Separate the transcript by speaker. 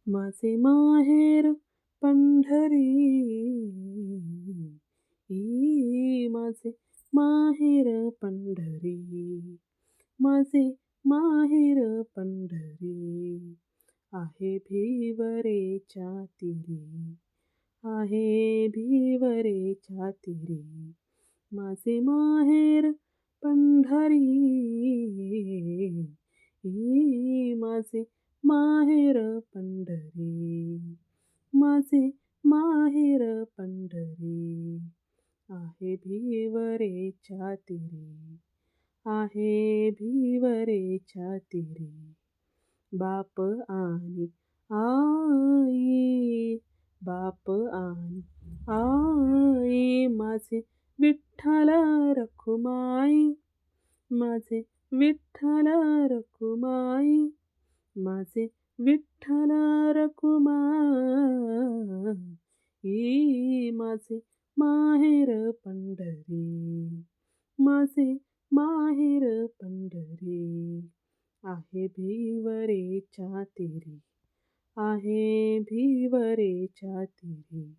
Speaker 1: माझे माहेर पंढरी, माझे माहेर पंढरी, माझे माहेर पंढरी. आहे भिवरेच्या तीरी, आहे भिवरेच्या तीरी, माझे माहेर पंढरी, माझे माहेर पंढरी, माझे माहेर पंढरी. आहे भिवरेच्या तीरी, आहे भिवरेच्या तीरी. बाप आणि आई, बाप आणि आई, माझे विठ्ठल रखुमाई, माझे विठ्ठल रखुमाई, माझे विठ्ठल रखुमाई. माझे माहेर पंढरी, माझे माहेर पंढरी. आहे भिवरेच्या तीरी, आहे भिवरेच्या तीरी.